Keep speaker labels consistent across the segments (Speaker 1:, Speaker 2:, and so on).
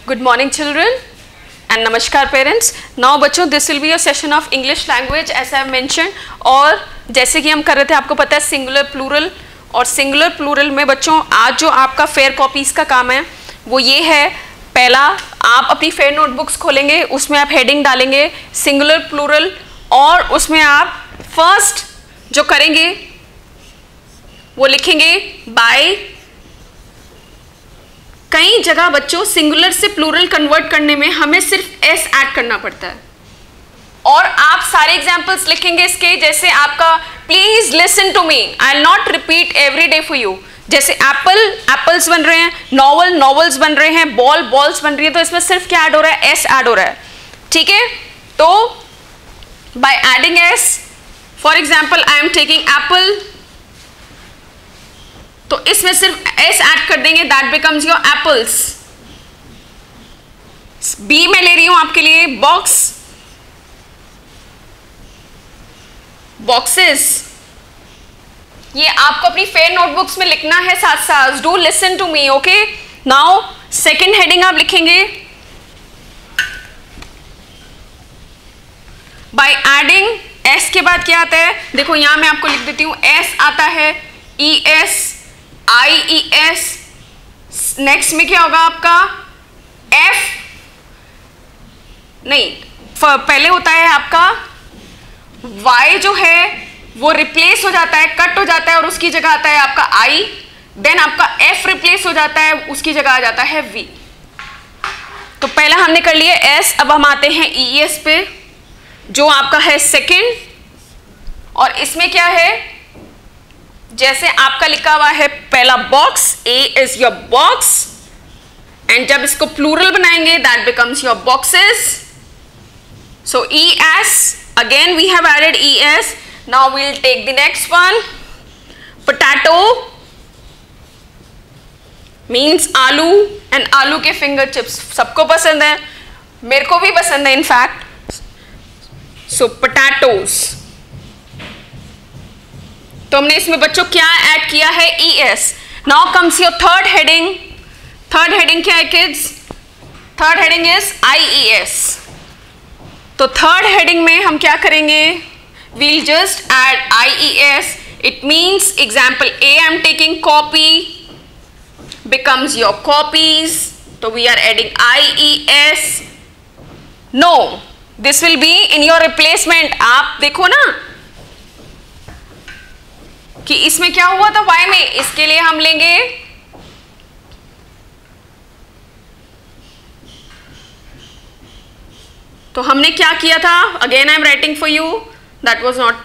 Speaker 1: Good morning children and namaskar parents. Now बच्चों this will be a session of English language as I have mentioned. और जैसे कि हम कर रहे थे, आपको पता है सिंगुलर प्लूरल और सिंगुलर प्लूरल में बच्चों आज जो आपका फेयर कॉपीज़ का काम है वो ये है, पहला आप अपनी फेयर नोटबुक्स खोलेंगे, उसमें आप हेडिंग डालेंगे सिंगुलर प्लूरल और उसमें आप फर्स्ट जो करेंगे वो लिखेंगे बाय। कई जगह बच्चों सिंगुलर से प्लूरल कन्वर्ट करने में हमें सिर्फ एस ऐड करना पड़ता है और आप सारे एग्जाम्पल्स लिखेंगे इसके, जैसे आपका please listen to me, I will not repeat every day for you. जैसे एप्पल एप्पल्स बन रहे हैं, नॉवल नॉवल्स बन रहे हैं, बॉल बॉल्स बन रही है, तो इसमें सिर्फ क्या ऐड हो रहा है, एस ऐड हो रहा है। ठीक है, तो by adding S, for example I am taking apple, तो इसमें सिर्फ एस ऐड कर देंगे, that becomes your apples. B में ले रही हूं आपके लिए बॉक्स, बॉक्सेस। ये आपको अपनी फेयर नोटबुक्स में लिखना है साथ साथ। Do listen to me, okay. Now second heading आप लिखेंगे बाय एडिंग एस के बाद क्या आता है, देखो यहां मैं आपको लिख देती हूं, एस आता है, ई एस, आई ई एस, नेक्स्ट में क्या होगा आपका एफ, नहीं पहले होता है आपका वाई जो है वो रिप्लेस हो जाता है, कट हो जाता है और उसकी जगह आता है आपका आई, देन आपका एफ रिप्लेस हो जाता है, उसकी जगह आ जाता है वी। तो पहला हमने कर लिया एस, अब हम आते हैं ई एस पे जो आपका है सेकेंड, और इसमें क्या है, जैसे आपका लिखा हुआ है पहला box, a is your box, and जब इसको प्लूरल बनाएंगे that becomes your boxes. So E S, again we have added E S. Now we will take the next one, potato means आलू, एंड आलू के फिंगर चिप्स सबको पसंद है, मेरे को भी पसंद है इनफैक्ट। सो पोटैटोज, तो हमने इसमें बच्चों क्या ऐड किया है, E S. Now comes your third heading. Third heading क्या है kids, third heading is I E S. तो थर्ड हेडिंग में हम क्या करेंगे, we'll just add I E S. It means example a I am taking copy becomes your copies, so we are adding IES. No, this will be in your replacement. आप देखो ना कि इसमें क्या हुआ था y में, इसके लिए हम लेंगे तो हमने क्या किया था, again I am writing for you, that was not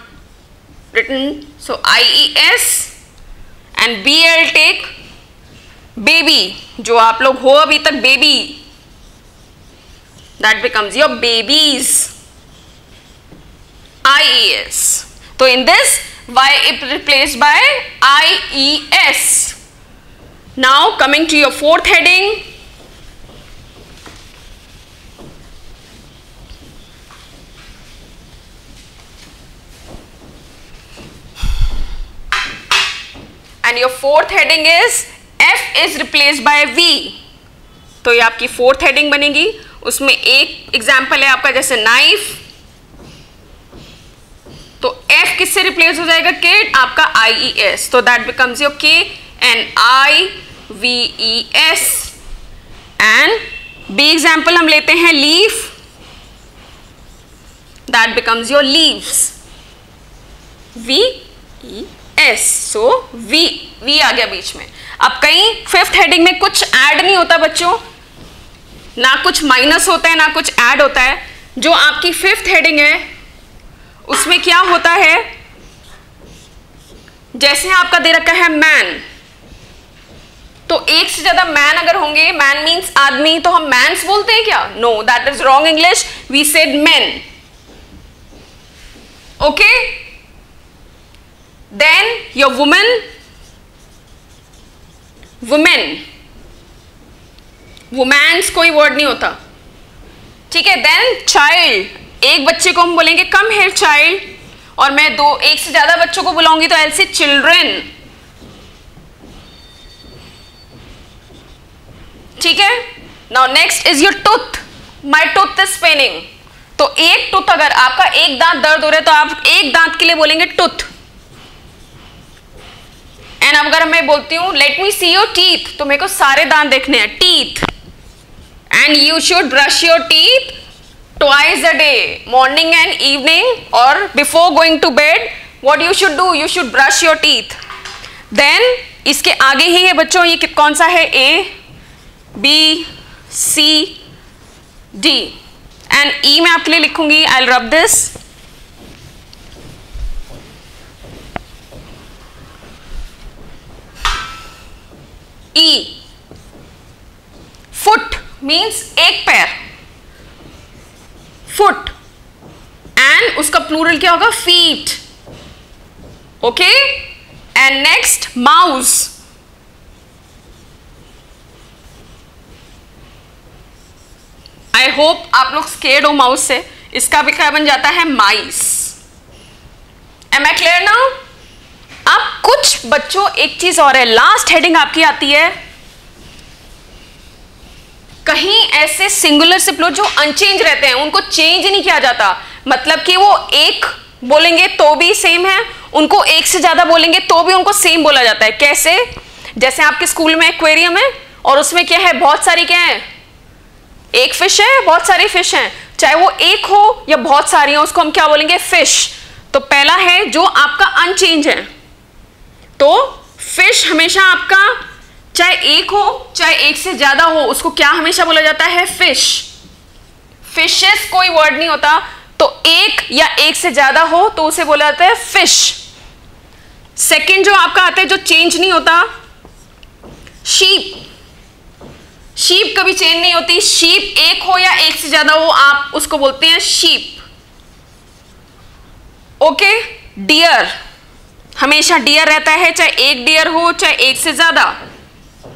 Speaker 1: written. So IES and B I'll take baby, जो आप लोग हो अभी तक baby, that becomes your babies, IES। तो in this y is replaced by IES. Now coming to your fourth heading, and your fourth heading is F is replaced by V. तो ये आपकी फोर्थ हेडिंग बनेगी, उसमें एक example है आपका जैसे नाइफ, तो F किससे रिप्लेस हो जाएगा किड, आपका IES, तो that becomes your K and IVES। And B example हम लेते हैं leaf, that becomes your leaves, VES। So V आ गया बीच में। अब कहीं फिफ्थ हेडिंग में कुछ ऐड नहीं होता बच्चों, ना कुछ माइनस होता है ना कुछ ऐड होता है। जो आपकी फिफ्थ हेडिंग है उसमें क्या होता है, जैसे आपका दे रखा है मैन, तो एक से ज्यादा मैन अगर होंगे, मैन मीन्स आदमी, तो हम मैन्स बोलते हैं क्या, no that is wrong English, we said men, okay. Then your women, women, womens कोई वर्ड नहीं होता, ठीक है। देन चाइल्ड, एक बच्चे को हम बोलेंगे कम हेयर चाइल्ड, और मैं एक से ज्यादा बच्चों को बुलाऊंगी तो आई विल से चिल्ड्रन, ठीक है। Now next is your tooth, my tooth is Penning. तो एक टूथ, अगर आपका एक दांत दर्द हो रहा है तो आप एक दांत के लिए बोलेंगे टूथ। एंड अगर मैं बोलती हूं let me see your teeth, तो मेरे को सारे दांत देखने हैं, teeth. And you should brush your teeth twice a day, morning and evening, और before going to bed what you should do, you should brush your teeth. Then इसके आगे ही है बच्चों, ये कौन सा है, A B C D, and E मैं आपके लिए लिखूंगी, I will rub this. E, foot means एक पैर, फुट, एंड उसका प्लूरल क्या होगा, feet. Okay, and next mouse, I hope आप लोग स्केर्ड हो माउस से, इसका भी क्या बन जाता है, mice. Am I clear now? अब कुछ बच्चों एक चीज और है, लास्ट हेडिंग आपकी आती है, कहीं ऐसे सिंगुलर से प्लूरल जो अनचेंज रहते हैं उनको चेंज नहीं किया जाता, मतलब कि वो एक बोलेंगे तो भी सेम है, उनको एक से ज्यादा बोलेंगे तो भी उनको सेम बोला जाता है। कैसे? जैसे आपके स्कूल में एक्वेरियम है और उसमें क्या है, बहुत सारी क्या है, एक फिश है, बहुत सारी फिश हैं, चाहे वो एक हो या बहुत सारी हो, उसको हम क्या बोलेंगे, फिश। तो पहला है जो आपका अनचेंज है, तो फिश हमेशा आपका चाहे एक हो चाहे एक से ज्यादा हो, उसको क्या हमेशा बोला जाता है, फिश। फिशेस कोई वर्ड नहीं होता, तो एक या एक से ज्यादा हो तो उसे बोला जाता है फिश। सेकंड जो आपका आता है जो चेंज नहीं होता, शीप। शीप कभी चेंज नहीं होती, शीप एक हो या एक से ज्यादा हो आप उसको बोलते हैं शीप। ओके, डियर, हमेशा डियर रहता है, चाहे एक डियर हो चाहे एक से ज्यादा।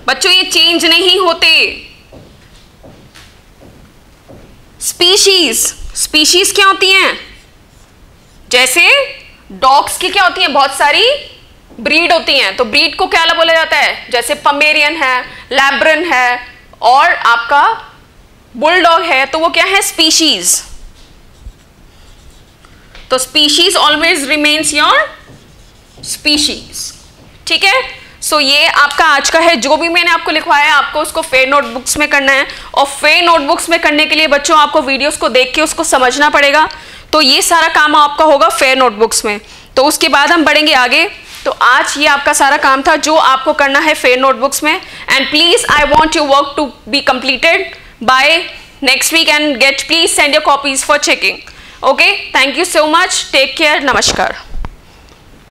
Speaker 1: बच्चों ये चेंज नहीं होते। स्पीशीज, स्पीशीज क्या होती हैं, जैसे डॉग्स की क्या होती हैं, बहुत सारी ब्रीड होती हैं, तो ब्रीड को क्या बोला जाता है, जैसे पमेरियन है, लैब्रन है, और आपका बुलडॉग है, तो वो क्या है, स्पीशीज। तो species always remains your species. ठीक है, सो ये आपका आज का है, जो भी मैंने आपको लिखवाया आपको उसको फेयर नोटबुक्स में करना है, और फेयर नोटबुक्स में करने के लिए बच्चों आपको वीडियोस को देख के उसको समझना पड़ेगा। तो ये सारा काम आपका होगा फेयर नोटबुक्स में, तो उसके बाद हम बढ़ेंगे आगे। तो आज ये आपका सारा काम था जो आपको करना है फेयर नोटबुक्स में, and please I want your work to be completed by next week, and please send your copies for checking. Okay, thank you so much, take care, नमस्कार।